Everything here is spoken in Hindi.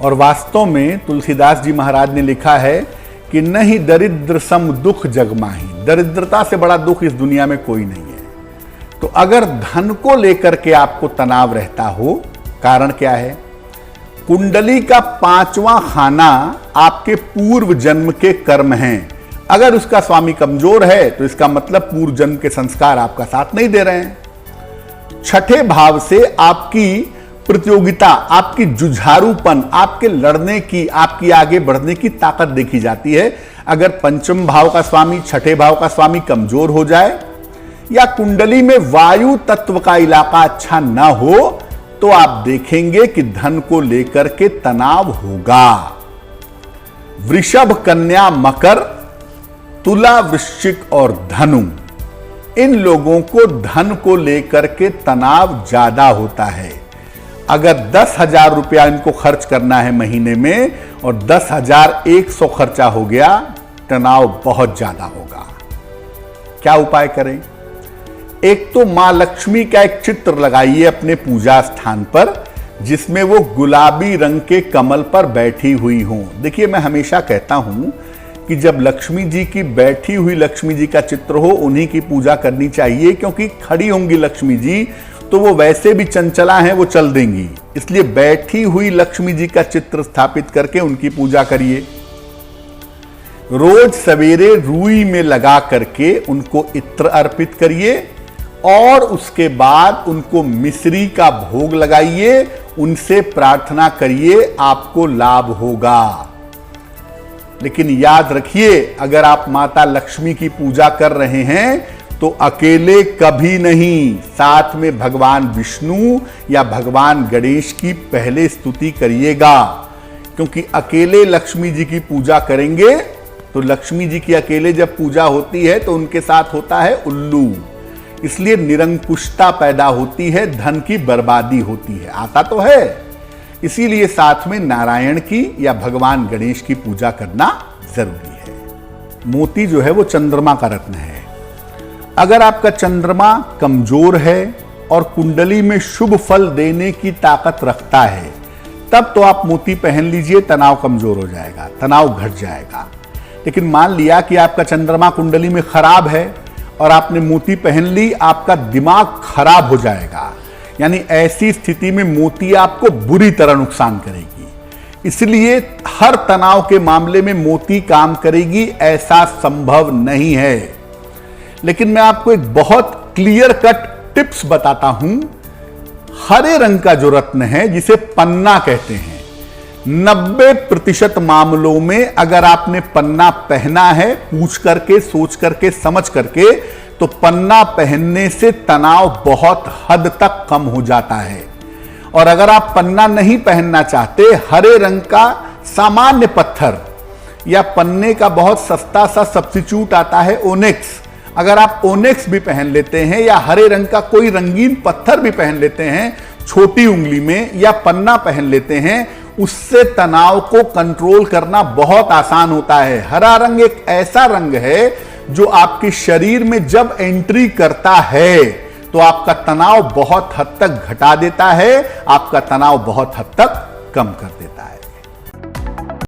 और वास्तव में तुलसीदास जी महाराज ने लिखा है कि नहीं दरिद्र सम दुख जग माही, दरिद्रता से बड़ा दुख इस दुनिया में कोई नहीं है। तो अगर धन को लेकर के आपको तनाव रहता हो, कारण क्या है? कुंडली का 5वां खाना आपके पूर्व जन्म के कर्म हैं। अगर उसका स्वामी कमजोर है तो इसका मतलब पूर्व जन्म के संस्कार आपका साथ नहीं दे रहे हैं। 6ठे भाव से आपकी प्रतियोगिता, आपकी जुझारूपन, आपके लड़ने की, आपकी आगे बढ़ने की ताकत देखी जाती है। अगर 5म भाव का स्वामी, 6ठे भाव का स्वामी कमजोर हो जाए या कुंडली में वायु तत्व का इलाका अच्छा ना हो तो आप देखेंगे कि धन को लेकर के तनाव होगा। वृषभ, कन्या, मकर, तुला, वृश्चिक और धनु, इन लोगों को धन को लेकर के तनाव ज्यादा होता है। अगर 10,000 रुपया इनको खर्च करना है महीने में और 10,100 खर्चा हो गया, तनाव बहुत ज्यादा होगा। क्या उपाय करें? एक तो मां लक्ष्मी का एक चित्र लगाइए अपने पूजा स्थान पर, जिसमें वो गुलाबी रंग के कमल पर बैठी हुई हो। देखिए, मैं हमेशा कहता हूं कि जब लक्ष्मी जी की बैठी हुई लक्ष्मी जी का चित्र हो, उन्हीं की पूजा करनी चाहिए, क्योंकि खड़ी होंगी लक्ष्मी जी तो वो वैसे भी चंचला हैं, वो चल देंगी। इसलिए बैठी हुई लक्ष्मी जी का चित्र स्थापित करके उनकी पूजा करिए। रोज सवेरे रुई में लगा करके उनको इत्र अर्पित करिए और उसके बाद उनको मिश्री का भोग लगाइए, उनसे प्रार्थना करिए, आपको लाभ होगा। लेकिन याद रखिए, अगर आप माता लक्ष्मी की पूजा कर रहे हैं तो अकेले कभी नहीं, साथ में भगवान विष्णु या भगवान गणेश की पहले स्तुति करिएगा। क्योंकि अकेले लक्ष्मी जी की पूजा करेंगे तो लक्ष्मी जी की अकेले जब पूजा होती है तो उनके साथ होता है उल्लू, इसलिए निरंकुशता पैदा होती है, धन की बर्बादी होती है। आता तो है, इसीलिए साथ में नारायण की या भगवान गणेश की पूजा करना जरूरी है। मोती जो है वो चंद्रमा का रत्न है। अगर आपका चंद्रमा कमजोर है और कुंडली में शुभ फल देने की ताकत रखता है, तब तो आप मोती पहन लीजिए, तनाव कमजोर हो जाएगा, तनाव घट जाएगा। लेकिन मान लिया कि आपका चंद्रमा कुंडली में खराब है और आपने मोती पहन ली, आपका दिमाग खराब हो जाएगा। यानी ऐसी स्थिति में मोती आपको बुरी तरह नुकसान करेगी। इसलिए हर तनाव के मामले में मोती काम करेगी ऐसा संभव नहीं है। लेकिन मैं आपको एक बहुत क्लियर कट टिप्स बताता हूं। हरे रंग का जो रत्न है, जिसे पन्ना कहते हैं, 90% मामलों में अगर आपने पन्ना पहना है, पूछ करके, सोच करके, समझ करके, तो पन्ना पहनने से तनाव बहुत हद तक कम हो जाता है। और अगर आप पन्ना नहीं पहनना चाहते, हरे रंग का सामान्य पत्थर या पन्ने का बहुत सस्ता सा सब्स्टिट्यूट आता है ओनेक्स, अगर आप ओनेक्स भी पहन लेते हैं या हरे रंग का कोई रंगीन पत्थर भी पहन लेते हैं छोटी उंगली में, या पन्ना पहन लेते हैं, उससे तनाव को कंट्रोल करना बहुत आसान होता है। हरा रंग एक ऐसा रंग है जो आपके शरीर में जब एंट्री करता है तो आपका तनाव बहुत हद तक घटा देता है, आपका तनाव बहुत हद तक कम कर देता है।